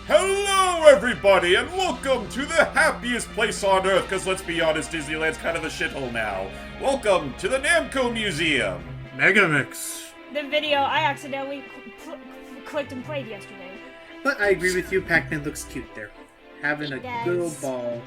Hello, everybody, and welcome to the happiest place on Earth, because let's be honest, Disneyland's kind of a shithole now. Welcome to the Namco Museum. Megamix. The video I accidentally clicked and played yesterday. But I agree with you, Pac-Man looks cute there. Having a good old ball.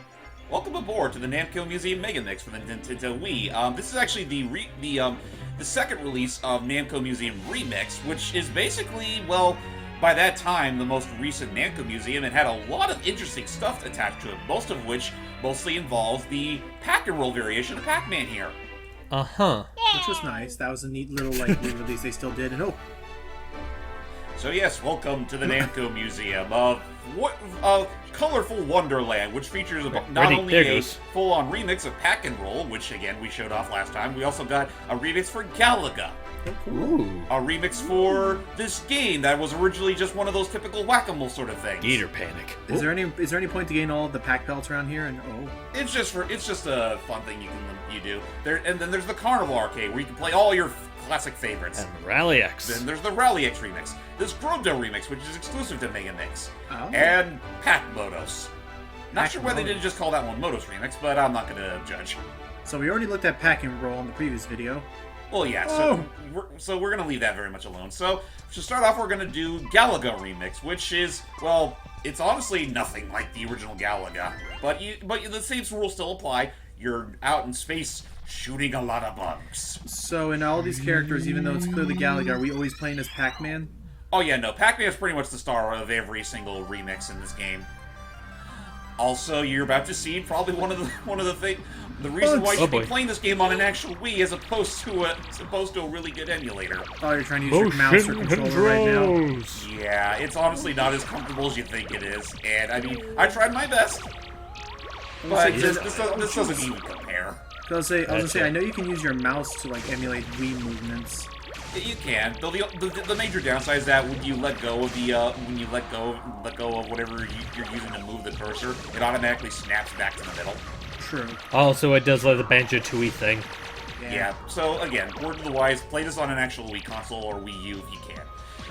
Welcome aboard to the Namco Museum Megamix for the Nintendo Wii. This is actually the second release of Namco Museum Remix, which is basically, well, by that time, the most recent Namco Museum. It had a lot of interesting stuff attached to it, most of which mostly involves the Pac-and-Roll variation of Pac-Man here. Uh-huh. Which was nice. That was a neat little, re-release they still did. And So yes, welcome to the Namco Museum of Colorful Wonderland, which features not only a full-on remix of Pac-and-Roll, which again we showed off last time, we also got a remix for Galaga. Ooh. A remix for this game that was originally just one of those typical whack-a-mole sort of things. Gator Panic. is there any point to gain all of the Pac pelts around here? And It's just a fun thing you do. And then there's the Carnival Arcade where you can play all your classic favorites. And Rally X. Then there's the Rally X remix. This Grove-Dome remix, which is exclusive to Megamix. Oh. And Pac-Motos. Not sure why they Pac-Motos. didn't just call that one Motos remix, but I'm not gonna judge. So we already looked at Pac-and-Roll in the previous video. Well, yeah, so we're gonna leave that very much alone. So, to start off, we're gonna do Galaga Remix, which is, well, it's honestly nothing like the original Galaga. But the same rules still apply. You're out in space shooting a lot of bugs. So in all these characters, even though it's clearly Galaga, are we always playing as Pac-Man? Oh yeah, no, Pac-Man is pretty much the star of every single remix in this game. Also, you're about to see probably one of the things. The reason why you should be playing this game on an actual Wii as opposed to a really good emulator. Oh, you're trying to use your mouse or controller right now. Yeah, it's honestly not as comfortable as you think it is, and I mean, I tried my best, but this doesn't even compare. I was gonna say, I know you can use your mouse to emulate Wii movements. You can. Though the major downside is that when you let go of whatever you're using to move the cursor, it automatically snaps back to the middle. True. Also, it does like the Banjo-Tooie thing. Yeah. So again, word to the wise: play this on an actual Wii console or Wii U if you can.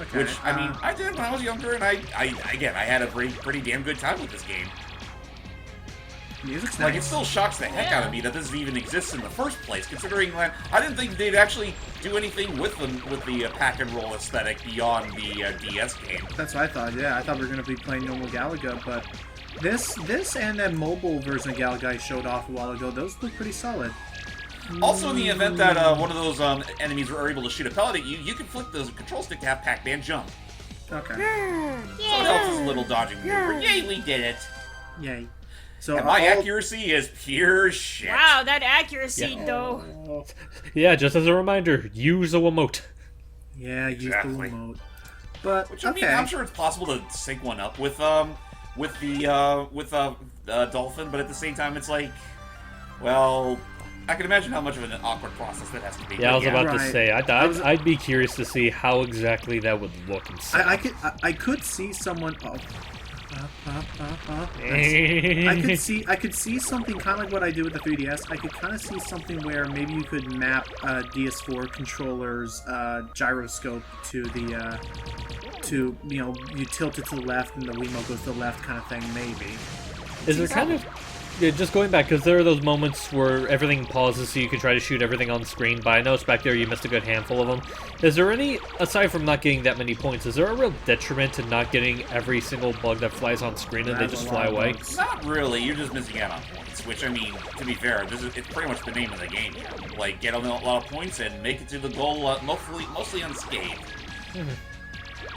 Okay. Which I mean, I did when I was younger, and I had a pretty damn good time with this game. Music's nice. It still shocks the heck out of me that this even exists in the first place, considering that I didn't think they'd actually do anything with the Pac-and-Roll aesthetic beyond the DS game. That's what I thought, yeah. I thought we were going to be playing normal Galaga, but this and that mobile version of Galaga I showed off a while ago, those look pretty solid. Also, in the event that one of those enemies were able to shoot a pellet at you, you can flick the control stick to have Pac-Man jump. Okay. So it helps as a little dodging maneuver. Yay, we did it! Yay. So And my accuracy is pure shit. Wow, that accuracy, though. Yeah, just as a reminder, use the Wiimote. Yeah, use the Exactly. remote. But, Which, I mean, I'm sure it's possible to sync one up with Dolphin, but at the same time, it's like, well, I can imagine how much of an awkward process that has to be. Yeah, I was about to Right. say, I'd be curious to see how exactly that would look and sound. I could see someone... I could see something kind of like what I do with the 3DS. I could kind of see something where maybe you could map DS4 controller's gyroscope to the you tilt it to the left and the Wiimote goes to the left kind of thing. Maybe. Is there kind of... Yeah, just going back, because there are those moments where everything pauses so you can try to shoot everything on screen, but I noticed back there you missed a good handful of them. Is there any, aside from not getting that many points, is there a real detriment to not getting every single bug that flies on screen and they just fly away? Not really. You're just missing out on points, which, I mean, to be fair, it's pretty much the name of the game here. Like, get a lot of points and make it to the goal mostly unscathed.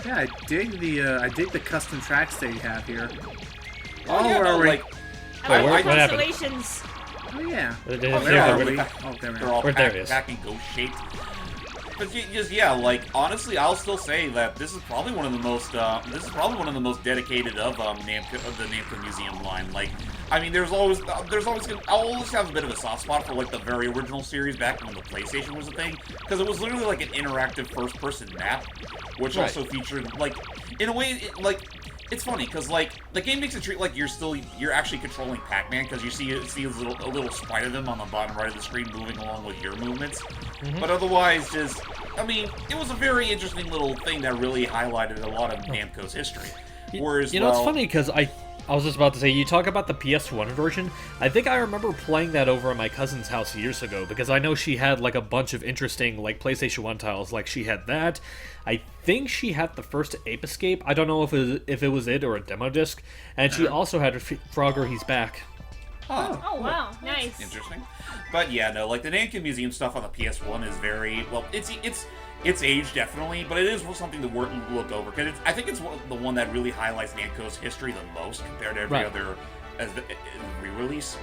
Yeah, I dig the custom tracks that you have here. Oh, yeah, no, like... I Wait, like what happened? constellations. Oh yeah. Oh, They're they're all There it is. back and ghost shaped. But yeah, like honestly, I'll still say that this is probably one of the most dedicated of the Namco Museum line. Like, I mean, I'll always have a bit of a soft spot for like the very original series back when the PlayStation was a thing, because it was literally like an interactive first-person map, which also featured like, in a way, it's funny because like the game makes it treat like you're actually controlling Pac-Man, because you see a little sprite of him on the bottom right of the screen moving along with your movements. But otherwise, I mean, it was a very interesting little thing that really highlighted a lot of Namco's history. Whereas, You know, it's funny because I was just about to say, you talk about the PS1 version. I think I remember playing that over at my cousin's house years ago because I know she had like a bunch of interesting like PlayStation 1 titles. Like she had that. I think she had the first Ape Escape. I don't know if it was it or a demo disc. And she also had Frogger He's Back. Huh. Oh wow, nice. Interesting. But yeah, no, like the Namco Museum stuff on the PS1 is very well. It's aged definitely, but it is something to look over because I think it's the one that really highlights Namco's history the most compared to every other as the re-release.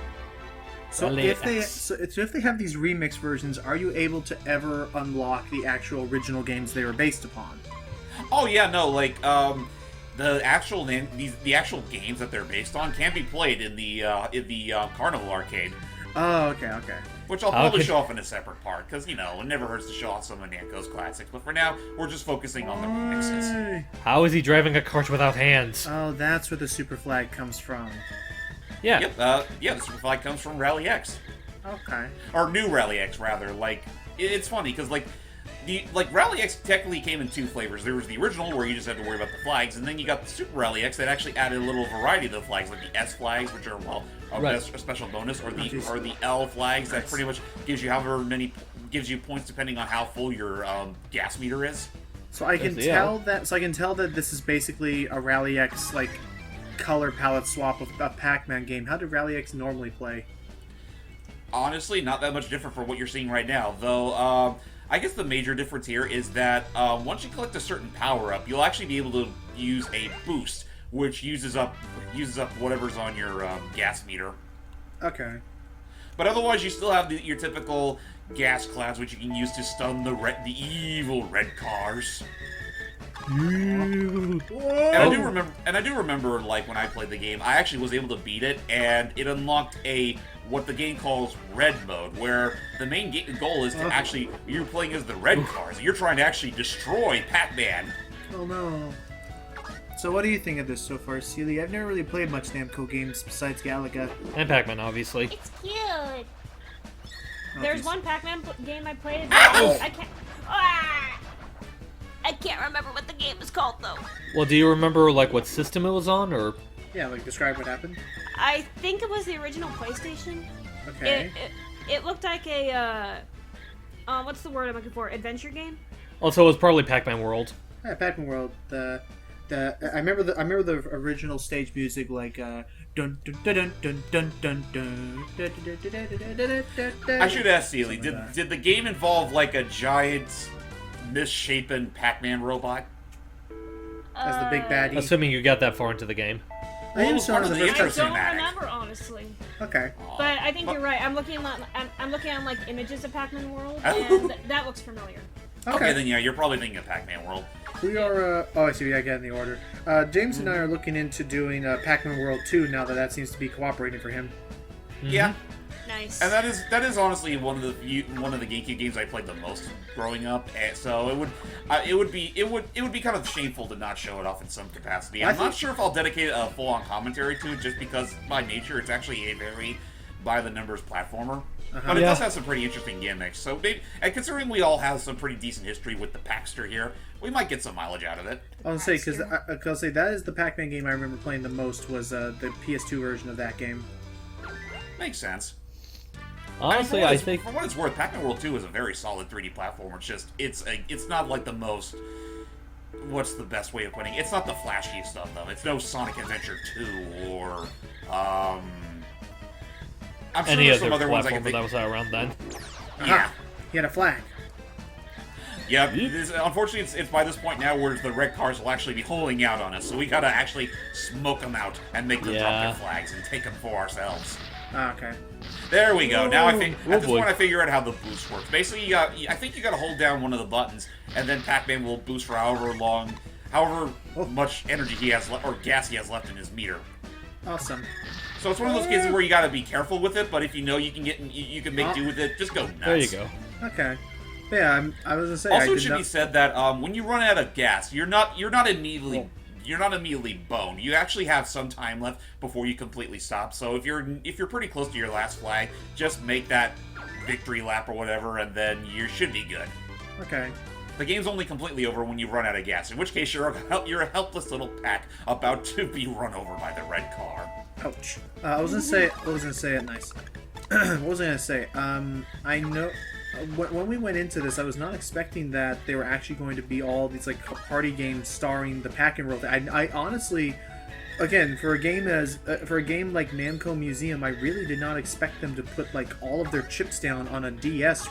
So if they have these remix versions, are you able to ever unlock the actual original games they were based upon? Oh yeah, no, like the actual games that they're based on can be played in the Carnival arcade. Oh, okay. Which I'll probably show off in a separate part, because, you know, it never hurts to show off some of Namco's classics. But for now, we're just focusing on the remixes. How is he driving a cart without hands? Oh, that's where the Super Flag comes from. Yeah. Yep, the Super Flag comes from Rally X. Okay. Or New Rally X, rather. Like, it's funny, because, Rally X technically came in two flavors. There was the original, where you just had to worry about the flags, and then you got the Super Rally X that actually added a little variety to the flags, like the S flags, which are, well, a special bonus, or the L flags that pretty much gives you points depending on how full your gas meter is. So I can tell that this is basically a Rally X like color palette swap of a Pac-Man game. How did Rally X normally play? Honestly, not that much different from what you're seeing right now, though. I guess the major difference here is that once you collect a certain power-up, you'll actually be able to use a boost, which uses up whatever's on your gas meter. Okay. But otherwise, you still have your typical gas clouds, which you can use to stun the evil red cars. And I do remember, like, when I played the game, I actually was able to beat it, and it unlocked what the game calls red mode, where the main goal is to actually, you're playing as the red cars, you're trying to actually destroy Pac-Man. Oh no. So what do you think of this so far, Seely? I've never really played much Namco games besides Galaga. And Pac-Man, obviously. It's cute. There's one Pac-Man game I played. I can't remember what the game is called though. Well, do you remember like what system it was on, or? Yeah, like describe what happened. I think it was the original PlayStation. Okay. It looked like a what's the word I'm looking for? Adventure game. Also, it was probably Pac-Man World. Yeah, Pac-Man World. I remember the original stage music, like dun dun dun dun dun dun dun dun. I should ask Seely, did the game involve like a giant misshapen Pac-Man robot? As the big baddie. Assuming you got that far into the game. I am sort of the I first don't remember honestly. Okay. But I think you're right. I'm looking at like images of Pac-Man World, and that looks familiar. Okay, then yeah, you're probably thinking of Pac-Man World. We are, I see, I got in the order. James and I are looking into doing Pac-Man World 2 now that seems to be cooperating for him. Yeah. Nice. And that is honestly one of the GameCube games I played the most growing up. And so it would be kind of shameful to not show it off in some capacity. I'm not sure if I'll dedicate a full-on commentary to it, just because by nature it's actually a very by-the-numbers platformer. But it does have some pretty interesting gimmicks. So, and considering we all have some pretty decent history with the Paxter here, we might get some mileage out of it. I'll say, because that is the Pac-Man game I remember playing the most, was the PS2 version of that game. Makes sense. Honestly, I think for what it's worth, Pac-Man World 2 is a very solid 3D platformer. It's not like the most. What's the best way of putting it? It's not the flashiest stuff though. It's no Sonic Adventure 2 or I'm sure any there's other some other ones I can platformer think. that was around then. Yeah. He had a flag. Yeah, unfortunately, it's by this point now where the red cars will actually be holding out on us, so we gotta actually smoke them out and make them drop their flags and take them for ourselves. Okay. There we go. Now I think at this point I figure out how the boost works. Basically, I think you gotta hold down one of the buttons, and then Pac-Man will boost for however much energy he has or gas he has left in his meter. Awesome. So it's one of those cases where you gotta be careful with it, but if you know you can make do with it, just go nuts. There you go. Okay. Yeah, I was gonna say. Also, it should be said that when you run out of gas, you're not immediately boned. You actually have some time left before you completely stop. So if you're pretty close to your last flag, just make that victory lap or whatever, and then you should be good. Okay. The game's only completely over when you run out of gas, in which case you're a helpless little pack about to be run over by the red car. Ouch. I was gonna say it nice. What was I gonna say? I know when we went into this, I was not expecting that they were actually going to be all these like party games starring the pack and roll. I honestly, again, for a game like Namco Museum, I really did not expect them to put like all of their chips down on a DS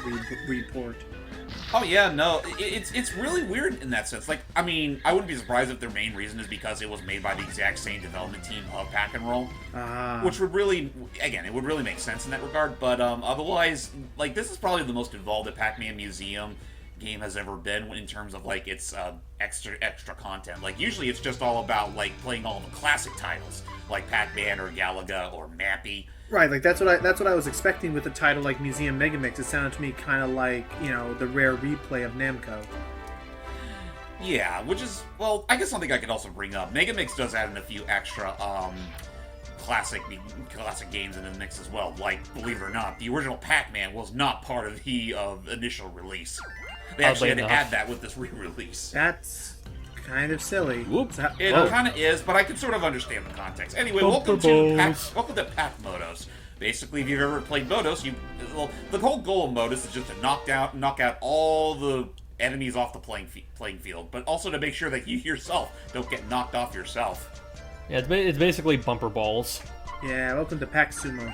report. Oh yeah, no, it's really weird in that sense. Like, I mean, I wouldn't be surprised if their main reason is because it was made by the exact same development team of Pack and Roll, which would really, again, it would really make sense in that regard. But otherwise, like, this is probably the most involved a Pac-Man Museum game has ever been in terms of like its extra content. Like, usually it's just all about like playing all the classic titles like Pac-Man or Galaga or Mappy. Right, like that's what I was expecting with a title like Museum Megamix. It sounded to me kind of like, you know, the rare replay of Namco. Yeah, which is, well, I guess something I could also bring up. Megamix does add in a few extra classic games into the mix as well. Like, believe it or not, the original Pac-Man was not part of the initial release. They actually had to add that with this re-release. That's kind of silly. Whoops. It kind of is, but I can sort of understand the context. Anyway, welcome to Pac Modos. Basically, if you've ever played Modos, the whole goal of Modos is just to knock out all the enemies off the playing field, but also to make sure that you yourself don't get knocked off yourself. Yeah, it's basically bumper balls. Yeah, welcome to Pac Sumo.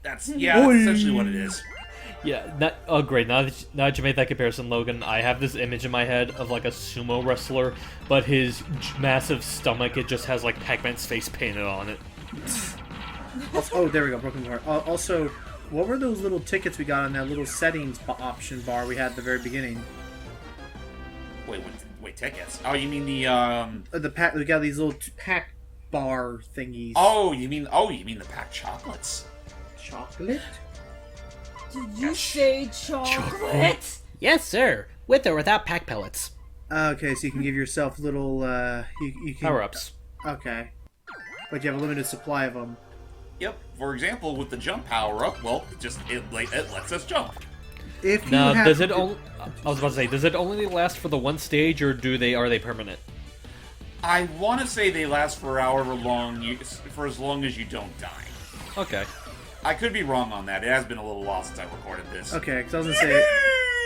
That's essentially what it is. Yeah, great. Now that you made that comparison, Logan, I have this image in my head of like a sumo wrestler, but his massive stomach, it just has like Pac-Man's face painted on it. Oh, there we go, broken heart. Also, what were those little tickets we got on that little settings option bar we had at the very beginning? Wait, tickets? Oh, you mean the pack? We got these little pack bar thingies. Oh, you mean the pack chocolates? Chocolate? Did you say chocolate? Yes, sir. With or without pack pellets. Okay, so you can give yourself little you can Power-ups. Okay, but you have a limited supply of them. Yep. For example, with the jump power-up, well, it lets us jump. If you Now, have, does it only? I was about to say, does it only last for the one stage, or are they permanent? I want to say they last for however long for as long as you don't die. Okay. I could be wrong on that. It has been a little while since I recorded this. Okay, because I was gonna say,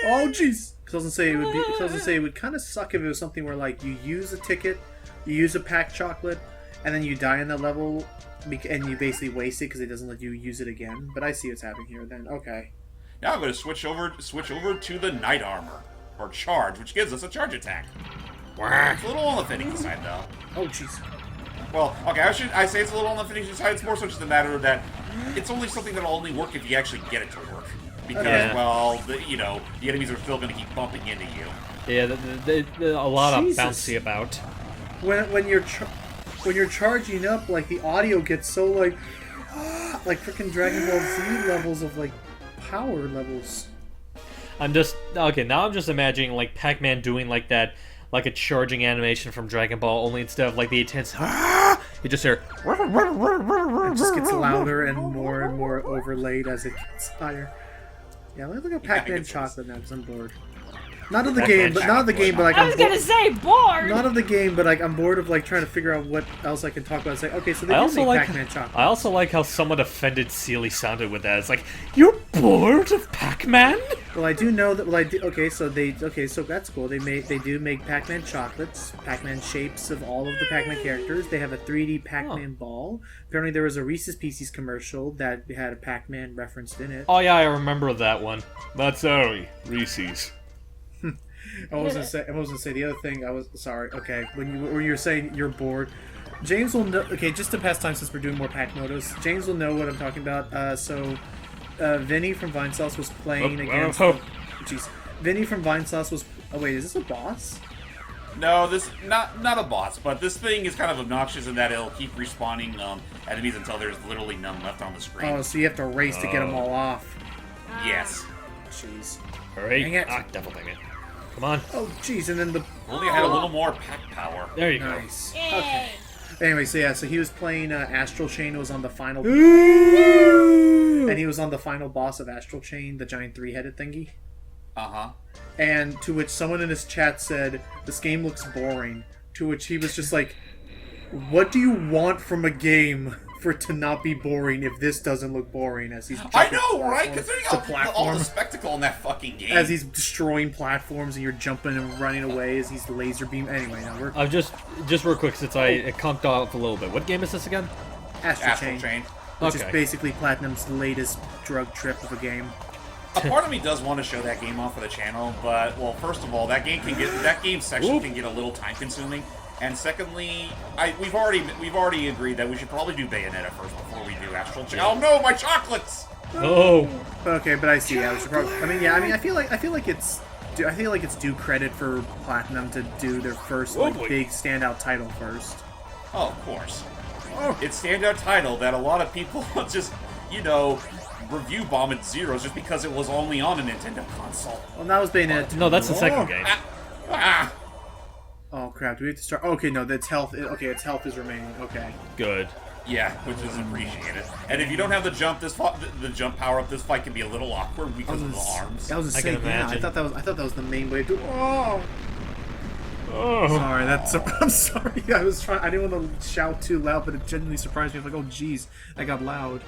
oh jeez, because I was gonna say it would kind of suck if it was something where like you use a ticket, you use a pack chocolate, and then you die in that level, and you basically waste it because it doesn't let you use it again. But I see what's happening here. Then okay. Now I'm going to switch over to the Knight Armor, or Charge, which gives us a charge attack. It's a little on the finicky side, though. Oh jeez. Well, okay, I say it's a little on the finishing side. It's more so just a matter of that it's only something that'll only work if you actually get it to work. Because, well, the enemies are still going to keep bumping into you. Yeah, a lot Jesus. of bouncy about. When you're charging up, like the audio gets so like freaking Dragon Ball Z levels of like power levels. Now I'm just imagining like Pac-Man doing like that, like a charging animation from Dragon Ball, only instead of like the intense, you just hear. It just gets louder and more overlaid as it gets higher. Yeah, let's look at Pac-Man chocolate now because I'm bored. Not of the game, but like I was gonna say bored. Not of the game, but like I'm bored of like trying to figure out what else I can talk about. It's like, okay, so they I do also make like. Pac-Man chocolate. I also like how somewhat offended Seely sounded with that. It's like, you're bored of Pac-Man? Well, I do know that. Well, I do. Okay, so that's cool. They do make Pac-Man chocolates, Pac-Man shapes of all of the Pac-Man characters. They have a 3D Pac-Man ball. Apparently, there was a Reese's Pieces commercial that had a Pac-Man referenced in it. Oh yeah, I remember that one. But sorry, Reese's. I was gonna say the other thing. Sorry. Okay, when you were saying you're bored, James will know. Okay, just to pass time since we're doing more Pac Motos, James will know what I'm talking about. Vinny from Vinesauce was playing against. Jeez, Vinny from Vinesauce was. Oh wait, is this a boss? No, this not a boss, but this thing is kind of obnoxious in that it'll keep respawning enemies until there's literally none left on the screen. Oh, so you have to race to get them all off. Yes. Jeez. Hurry! Dang it. Devil dang it! Come on! Oh, jeez, and then the. Only had a little more pack power. There you Nice. Yay. Okay. Anyway, so he was playing Astral Chain. It was on the final. go! And he was on the final boss of Astral Chain, the giant 3-headed thingy. Uh huh. And to which someone in his chat said, "This game looks boring." To which he was just like, "What do you want from a game for it to not be boring if this doesn't look boring?" As he's I know, right? Considering the all the spectacle in that fucking game. as he's destroying platforms and you're jumping and running away as he's laser beam. Anyway, now we're I've just real quick since it conked off a little bit. What game is this again? Astral Chain, which Okay. is basically Platinum's latest drug trip of a game. A part of me does want to show that game off for the channel, but well, first of all, that game section can get a little time consuming, and secondly, we've already agreed that we should probably do Bayonetta first before we do Astral Chain. Oh no, my chocolates! Oh. Okay, but I see. I should probably. I feel like it's due credit for Platinum to do their first big standout title first. Oh, of course. It's standout title that a lot of people just, review bomb at zeros just because it was only on a Nintendo console. Well, that was Bayonetta. No, that's the second game. Oh crap! Do we have to start? Okay, no, its health. Okay, its health is remaining. Okay. Good. Yeah, which is appreciated. And if you don't have the jump, the jump power up, this fight can be a little awkward because of the arms. I was I can imagine. I thought that was the main way to. Oh. Oh. Sorry, I'm sorry. I didn't want to shout too loud, but it genuinely surprised me. I was like, oh, jeez, I got loud.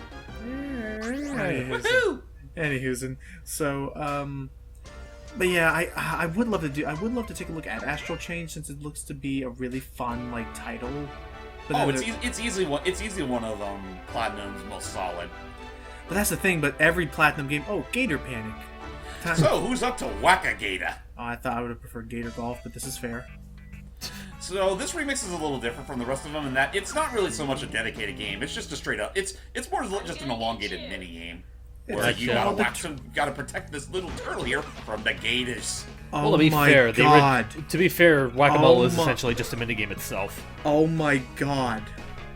Anywho's, and so, but yeah, I would love to take a look at Astral Chain since it looks to be a really fun title. But it's easily one of Platinum's most solid. But that's the thing. But every Platinum game, Gator Panic. So who's up to Whack-A-Gator? Oh, I thought I would have preferred Gator Golf, but this is fair. So this remix is a little different from the rest of them in that it's not really so much a dedicated game. It's just a straight up. It's more just an elongated mini game where you gotta protect this little turtle here from the gators. Oh, well, to be fair, God. To be fair, Whack-A-Mole is essentially just a minigame itself. Oh my God!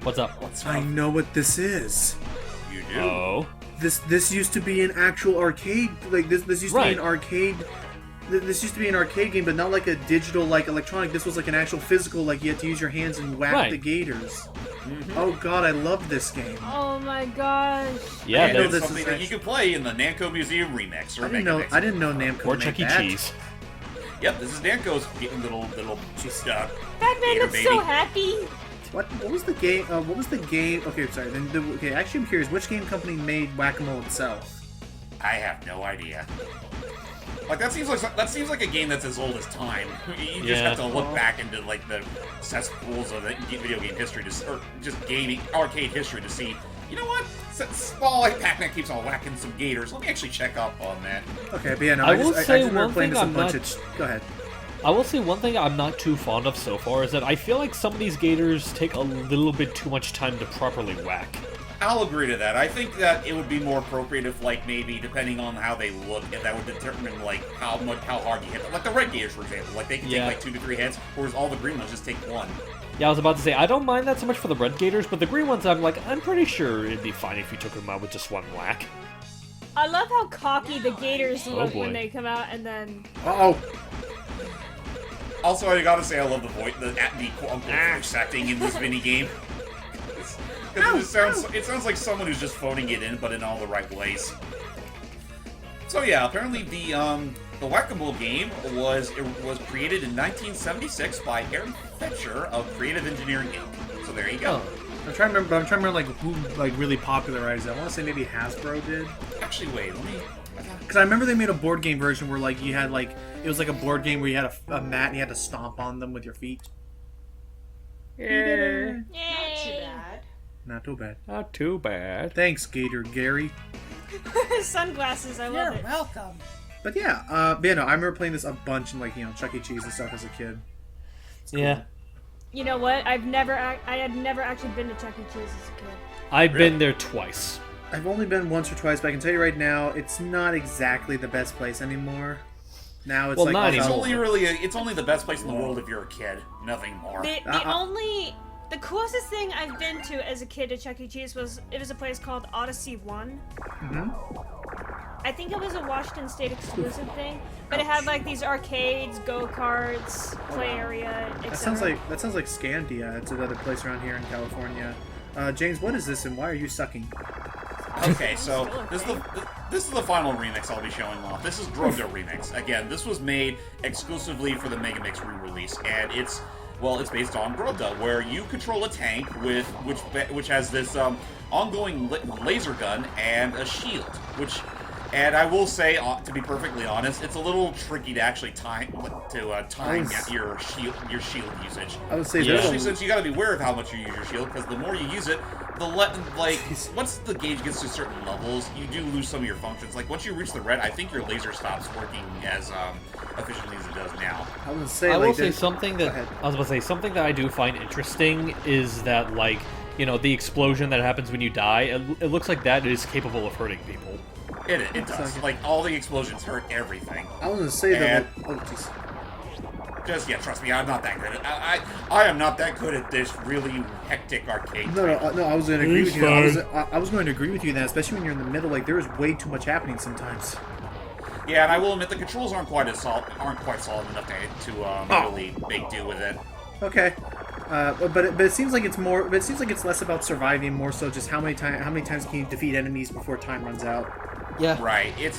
What's up? I know what this is. You do? Oh. This used to be an actual arcade. This used to be an arcade. This used to be an arcade game, but not like a digital, electronic. This was like an actual physical, you had to use your hands and whack the gators. Mm-hmm. Oh God, I love this game. Oh my gosh. Yeah, and it's something that you could play in the Namco Museum remix or Megamix. I didn't know Namco or made Chuck E. that. Cheese. Yep, this is Namco's little Pac-Man looks so happy. What was the game? What was the game? Okay, sorry. Okay, actually, I'm curious. Which game company made Whack-A-Mole itself? I have no idea. That seems like a game that's as old as time. You just have to look back into the cesspools of video game history or just gaming arcade history to see. You know what? Small Pac-Man keeps on whacking some gators. Let me actually check up on that. Okay, but yeah, no, I will say one thing I'm not. Go ahead. I will say one thing I'm not too fond of so far is that I feel like some of these gators take a little bit too much time to properly whack. I'll agree to that. I think that it would be more appropriate if, maybe depending on how they look, if that would determine how hard you hit them. Like the red gators, for example, they can take 2 to 3 hits, whereas all the green ones just take 1. Yeah, I was about to say I don't mind that so much for the red gators, but the green ones I'm pretty sure it'd be fine if you took them out with just 1 whack. I love how cocky the gators look when they come out, and then. Also, I gotta say, I love the quote-unquote voice acting in this minigame. Because it sounds like someone who's just phoning it in, but in all the right ways. So yeah, apparently the Whack-A-Mole game was created in 1976 by Aaron Fetcher of Creative Engineering Inc. So there you go. I'm trying to remember who really popularized it. I want to say maybe Hasbro did. Actually, wait, let me. Because I remember they made a board game version where you had it was a board game where you had a mat and you had to stomp on them with your feet. Yay. Not too bad. Not too bad. Thanks, Gator Gary. Sunglasses, I love it. You're welcome. But yeah, I remember playing this a bunch in Chuck E. Cheese and stuff as a kid. Cool. Yeah. You know what? I had never actually been to Chuck E. Cheese as a kid. I've been there twice. I've only been once or twice, but I can tell you right now, it's not exactly the best place anymore. Now it's it's only the best place in the world if you're a kid, nothing more. The closest thing I've been to as a kid to Chuck E. Cheese was a place called Odyssey 1. Mm-hmm. I think it was a Washington State exclusive thing, but it had these arcades, go-karts, play area, etc. That sounds like Scandia. It's another place around here in California. James, what is this and why are you sucking? Okay, so this is the final remix I'll be showing off. This is Grobda Remix. Again, this was made exclusively for the Megamix re-release, and it's based on Grobda, where you control a tank which has this ongoing laser gun and a shield, and I will say, to be perfectly honest, it's a little tricky to actually time your shield usage. I would say, especially since you got to be aware of how much you use your shield, because the more you use it, once the gauge gets to certain levels, you do lose some of your functions. Like once you reach the red, I think your laser stops working as efficiently as it does now. I would say, I will say something that I was about to say. Something that I do find interesting is that, like, you know, the explosion that happens when you die. It looks like that is capable of hurting people. It does. Like, all the explosions hurt everything. I was gonna say that. Oh, jeez. Trust me, I'm not that good at I am not that good at this really hectic arcade. No, I was going to agree with you. I was going to agree with you that, especially when you're in the middle, like, there is way too much happening sometimes. Yeah, and I will admit the controls aren't quite solid enough to really make do with it. Okay. But it seems like it's more. But it seems like it's less about surviving, more so just how many times can you defeat enemies before time runs out. Yeah. Right. It's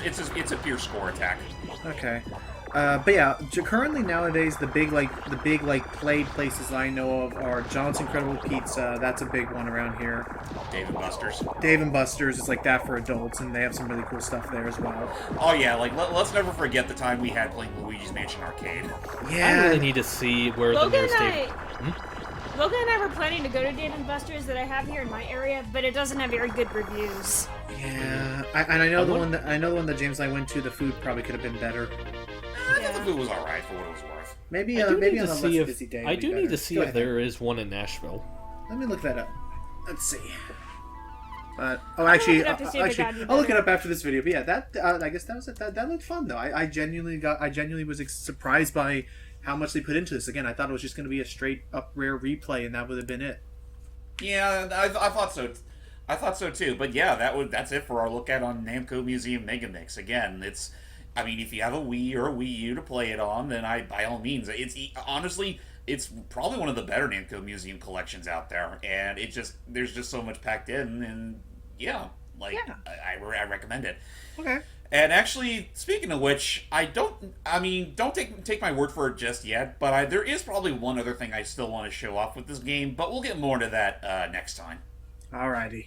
a pure score attack. Okay. But yeah, currently nowadays the big play places I know of are John's Incredible Pizza. That's a big one around here. Dave and Buster's. Dave and Buster's is like that for adults, and they have some really cool stuff there as well. Oh yeah, like let's never forget the time we had playing Luigi's Mansion Arcade. Yeah. I really need to see where the nearest Dave. Logan and I were planning to go to Dave & Buster's that I have here in my area, but it doesn't have very good reviews. Yeah, I know the one that James and I went to. The food probably could have been better. I thought the food was alright for what it was worth. Maybe on a less busy day. I do need to see if there is one in Nashville. Let me look that up. Let's see. I'll look it up after this video. But yeah, that I guess that was it. That looked fun though. I genuinely was surprised by how much they put into this. Again, I thought it was just going to be a straight up rare replay, and that would have been it. Yeah, I thought so. I thought so too. But yeah, that's it for our look at on Namco Museum Megamix. Again, I mean, if you have a Wii or a Wii U to play it on, then by all means, honestly, it's probably one of the better Namco Museum collections out there, and there's just so much packed in, and I recommend it. Okay. And actually, speaking of which, don't take my word for it just yet, but there is probably one other thing I still want to show off with this game, but we'll get more into that next time. Alrighty.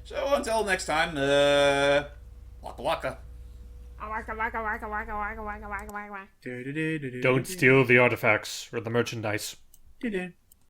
So until next time, waka waka. Don't steal the artifacts or the merchandise.